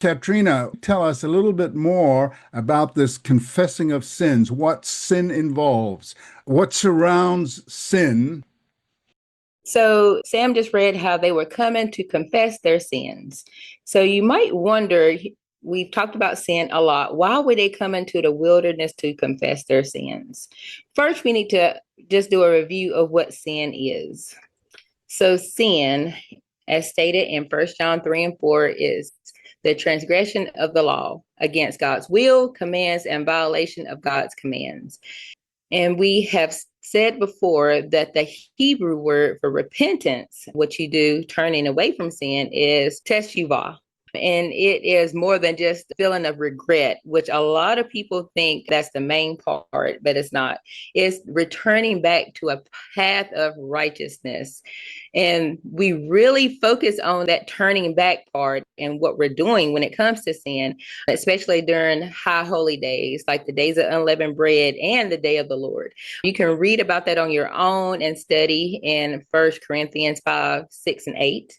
Katrina, tell us a little bit more about this confessing of sins, what sin involves, what surrounds sin. So, Sam just read how they were coming to confess their sins. So, you might wonder, we've talked about sin a lot. Why would they come into the wilderness to confess their sins? First, we need to just do a review of what sin is. So, sin, as stated in 1 John 3 and 4, is the transgression of the law against God's will, commands, and violation of God's commands. And we have said before that the Hebrew word for repentance, what you do turning away from sin, is teshuvah. And it is more than just a feeling of regret, which a lot of people think that's the main part, but it's not. It's returning back to a path of righteousness. And we really focus on that turning back part and what we're doing when it comes to sin, especially during high holy days, like the days of unleavened bread and the day of the Lord. You can read about that on your own and study in 1 Corinthians 5, 6, and 8.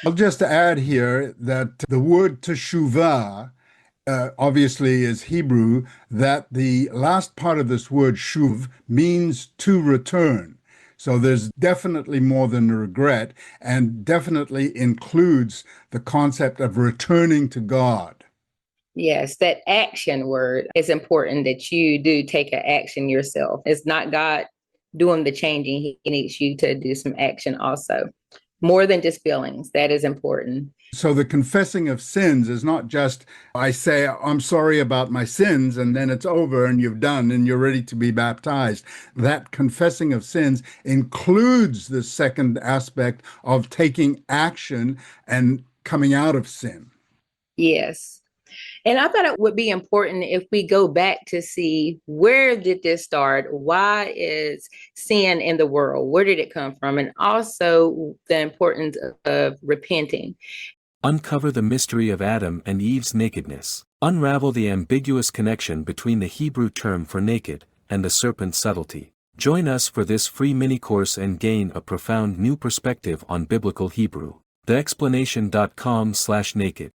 I'll just add here that the word teshuvah obviously is Hebrew, that the last part of this word shuv means to return. So there's definitely more than a regret and definitely includes the concept of returning to God. Yes, that action word is important, that you do take an action yourself. It's not God doing the changing. He needs you to do some action also. More than just feelings. That is important. So the confessing of sins is not just, I say, I'm sorry about my sins, and then it's over and you've done and you're ready to be baptized. That confessing of sins includes the second aspect of taking action and coming out of sin. Yes. And I thought it would be important if we go back to see, where did this start? Why is sin in the world? Where did it come from? And also the importance of repenting. Uncover the mystery of Adam and Eve's nakedness. Unravel the ambiguous connection between the Hebrew term for naked and the serpent's subtlety. Join us for this free mini-course and gain a profound new perspective on biblical Hebrew. TheExplanation.com/naked